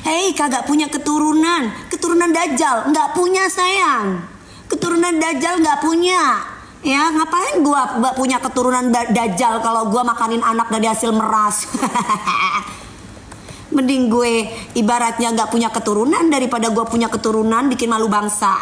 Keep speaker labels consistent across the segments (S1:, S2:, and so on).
S1: Hei, kagak punya keturunan. Keturunan Dajjal nggak punya sayang. Keturunan Dajjal nggak punya. Ya, ngapain gua punya keturunan Dajjal kalau gua makanin anak dari hasil meras. Mending gue ibaratnya nggak punya keturunan daripada gua punya keturunan bikin malu bangsa.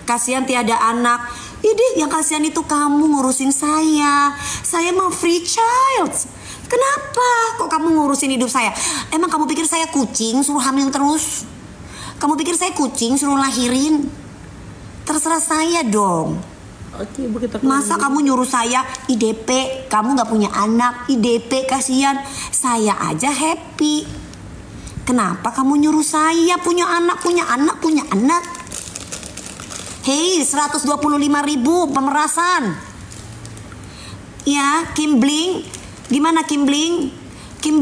S1: Kasihan tiada anak. Ini yang kasihan itu kamu ngurusin saya. Saya mau free child. Kenapa kok kamu ngurusin hidup saya? Emang kamu pikir saya kucing suruh hamil terus? Kamu pikir saya kucing suruh lahirin? Terserah saya dong.
S2: Oke, kita
S1: masa kamu nyuruh saya IDP? Kamu gak punya anak, IDP kasihan. Saya aja happy. Kenapa kamu nyuruh saya punya anak, punya anak, punya anak? Hei, 125.000 pemerasan. Ya, Kim Bling. Gimana Kim Bling? Kim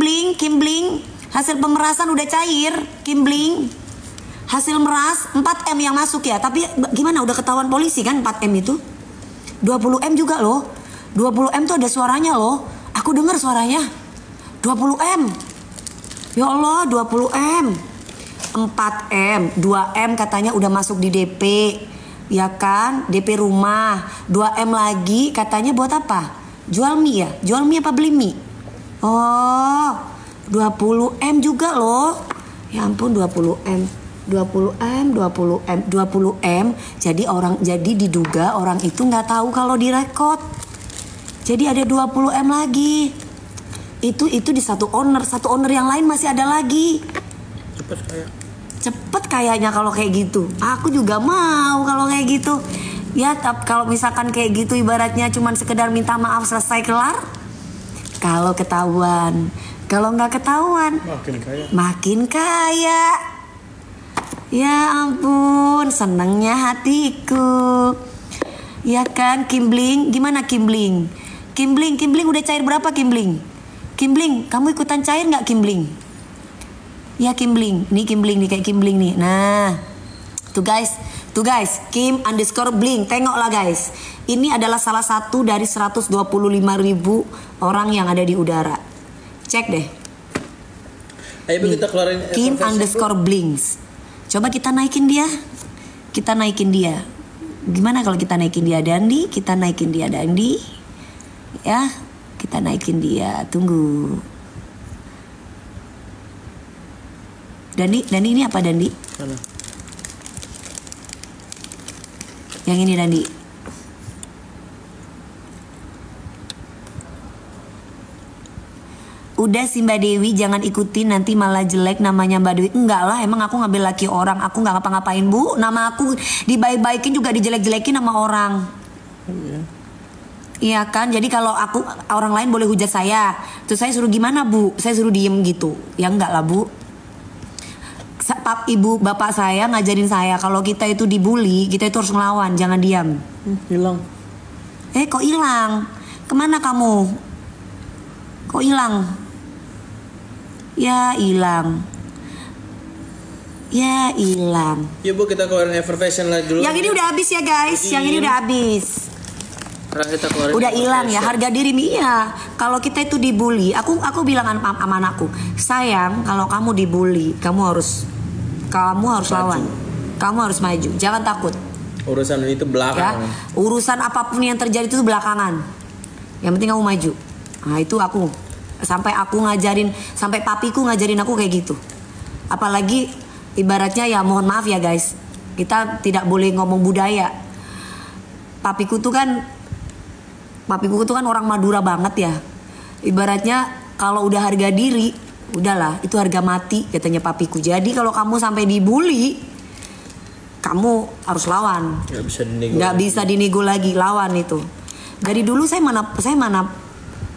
S1: Bling. Hasil pemerasan udah cair, Kim Bling. Hasil meras 4M yang masuk ya. Tapi gimana, udah ketahuan polisi kan 4M itu? 20M juga loh. 20M tuh ada suaranya loh. Aku dengar suaranya. 20M. Ya Allah, 20M. 4M, 2M katanya udah masuk di DP. Ya kan, DP rumah. 2M lagi katanya buat apa? Jual mie ya? Jual mie apa beli mie? Oh, 20M juga loh. Ya ampun, 20M. 20M. Jadi diduga orang itu nggak tahu kalau direkod. Jadi ada 20M lagi. Itu di satu owner yang lain masih ada lagi. Cepet kayaknya kalau kayak gitu. Aku juga mau kalau kayak gitu. Ya, kalau misalkan kayak gitu ibaratnya cuman sekedar minta maaf selesai kelar. Kalau ketahuan, kalau nggak ketahuan, makin kaya. Ya ampun, senengnya hatiku. Ya kan, Kim Bling, gimana Kim Bling? Kim Bling udah cair berapa Kim Bling? Kim Bling, kamu ikutan cair nggak Kim Bling? Ya Kim Bling nih kayak Kim Bling nih. Nah, tuh guys, Kim_Bling, tengoklah guys. Ini adalah salah satu dari 125.000 orang yang ada di udara. Cek deh.
S2: Ayo kita keluarin
S1: Kim_Blings. Coba kita naikin dia. Gimana kalau kita naikin dia Dandi? Ya, kita naikin dia. Tunggu. Dandi ini apa Dandi?
S2: Mana?
S1: Yang ini Dandi. Udah sih Mbak Dewi, jangan ikutin nanti malah jelek namanya Mbak Dewi. Enggak lah, emang aku ngambil laki orang. Aku nggak ngapa-ngapain Bu. Nama aku dibaik-baikin juga dijelek-jelekin sama orang. Iya kan, jadi kalau orang lain boleh hujat saya, terus saya suruh gimana Bu? Saya suruh diem gitu. Ya enggak lah Bu. Ibu bapak saya ngajarin saya kalau kita itu dibully, kita itu harus ngelawan, jangan diam.
S2: Hilang.
S1: Kok hilang? Kemana kamu? Kok hilang? Ya hilang. Ya Bu,
S2: kita keluarin effervescent lagi dulu.
S1: Yang ini udah habis ya guys. Yang ini udah habis. Udah hilang ya harga diri Mia. Kalau kita itu dibully, aku bilang sama anakku, sayang, kalau kamu dibully, kamu harus lawan. Kamu harus maju, jangan takut.
S2: Urusan itu belakangan.
S1: Ya, urusan apapun yang terjadi itu belakangan. Yang penting kamu maju. Nah itu aku. Sampai papiku ngajarin aku kayak gitu. Apalagi ibaratnya ya mohon maaf ya guys, kita tidak boleh ngomong budaya. Papiku tuh kan orang Madura banget ya. Ibaratnya kalau udah harga diri, udahlah itu harga mati katanya papiku. Jadi kalau kamu sampai dibully, kamu harus lawan. Gak bisa dinego lagi, lawan itu. Dari dulu saya mana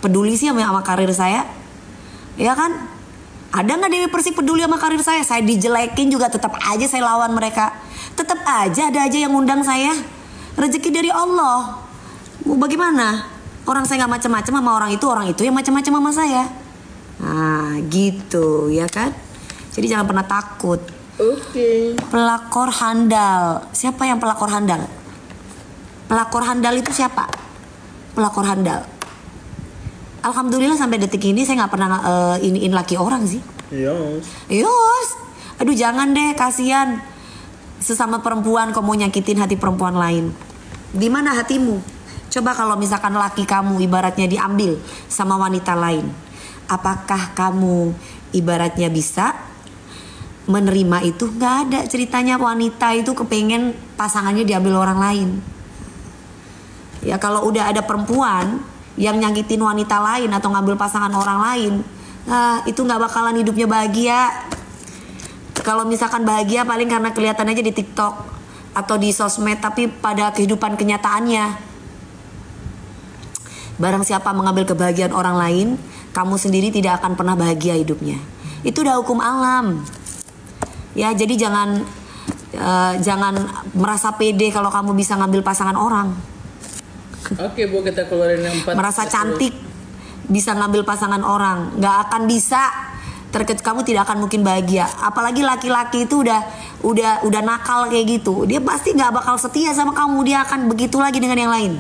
S1: peduli sih sama karir saya. Ya kan? Ada nggak Dewi Persik peduli sama karir saya? Saya dijelekin juga tetap aja saya lawan mereka. Tetap aja ada aja yang ngundang saya. Rezeki dari Allah. Mau bagaimana? Orang saya nggak macam-macam sama orang itu yang macam-macam sama saya. Nah gitu ya kan. Jadi jangan pernah takut.
S2: Oke.
S1: Pelakor handal. Siapa yang pelakor handal? Pelakor handal itu siapa? Pelakor handal. Alhamdulillah sampai detik ini saya nggak pernah iniin laki orang sih.
S2: Yos.
S1: Yos, aduh jangan deh, kasihan. Sesama perempuan kok mau nyakitin hati perempuan lain. Di mana hatimu? Coba kalau misalkan laki kamu ibaratnya diambil sama wanita lain, apakah kamu ibaratnya bisa menerima itu? Nggak ada ceritanya wanita itu kepengen pasangannya diambil orang lain. Ya kalau udah ada perempuan yang nyakitin wanita lain atau ngambil pasangan orang lain, nah itu nggak bakalan hidupnya bahagia. Kalau misalkan bahagia paling karena kelihatan aja di TikTok atau di sosmed, tapi pada kehidupan kenyataannya, barang siapa mengambil kebahagiaan orang lain, kamu sendiri tidak akan pernah bahagia hidupnya. Itu udah hukum alam. Ya, jadi jangan merasa pede kalau kamu bisa ngambil pasangan orang.
S2: Oke Bu, kita keluarin yang 4.
S1: Merasa cantik bisa ngambil pasangan orang, nggak akan bisa. Kamu tidak akan mungkin bahagia. Apalagi laki-laki itu udah nakal kayak gitu, dia pasti nggak bakal setia sama kamu. Dia akan begitu lagi dengan yang lain.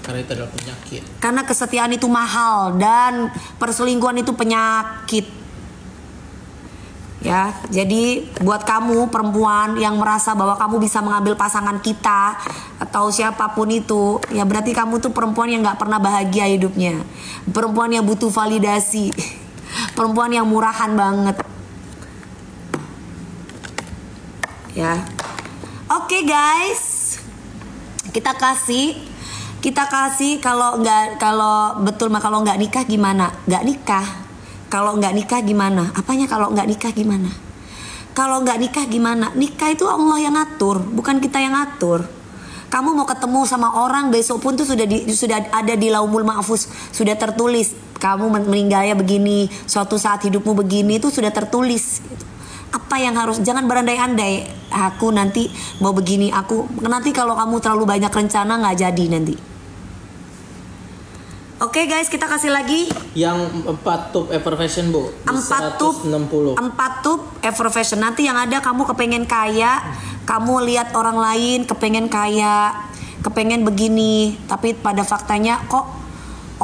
S2: Karena itu adalah penyakit.
S1: Karena kesetiaan itu mahal dan perselingkuhan itu penyakit. Ya, jadi buat kamu perempuan yang merasa bahwa kamu bisa mengambil pasangan kita atau siapapun itu, ya berarti kamu tuh perempuan yang nggak pernah bahagia hidupnya. Perempuan yang butuh validasi. Perempuan yang murahan banget. Ya. Oke guys. Kita kasih kalau nggak nikah gimana? Nggak nikah. Kalau nggak nikah gimana? Apanya kalau nggak nikah gimana? Kalau nggak nikah gimana? Nikah itu Allah yang ngatur, bukan kita yang ngatur. Kamu mau ketemu sama orang besok pun tuh sudah ada di Laumul Mahfuz, sudah tertulis. Kamu meninggalnya begini, suatu saat hidupmu begini, itu sudah tertulis. Apa yang harus, jangan berandai-andai. Aku nanti mau begini, nanti kalau kamu terlalu banyak rencana nggak jadi nanti. Oke guys, kita kasih lagi
S2: yang 4 tube Everfashion Bu.
S1: 4 tube Everfashion. Nanti yang ada kamu kepengen kaya, kamu lihat orang lain kepengen kaya, kepengen begini, tapi pada faktanya kok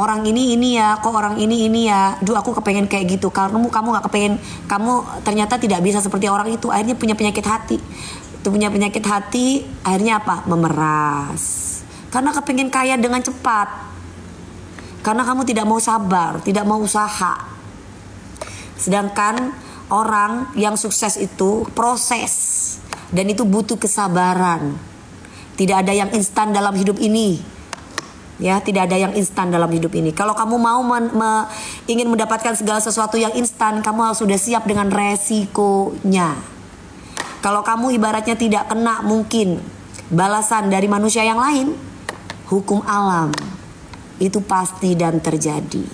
S1: orang ini ya, kok orang ini ya. Duh, aku kepengen kayak gitu. Kamu nggak kepengen, kamu ternyata tidak bisa seperti orang itu. Akhirnya punya penyakit hati. Itu punya penyakit hati, akhirnya apa? Memeras. Karena kepengen kaya dengan cepat. Karena kamu tidak mau sabar, tidak mau usaha. Sedangkan orang yang sukses itu proses, dan itu butuh kesabaran. Tidak ada yang instan dalam hidup ini. Ya, tidak ada yang instan dalam hidup ini. Kalau kamu mau ingin mendapatkan segala sesuatu yang instan, kamu harus sudah siap dengan resikonya. Kalau kamu ibaratnya tidak kena mungkin balasan dari manusia yang lain, hukum alam itu pasti dan terjadi.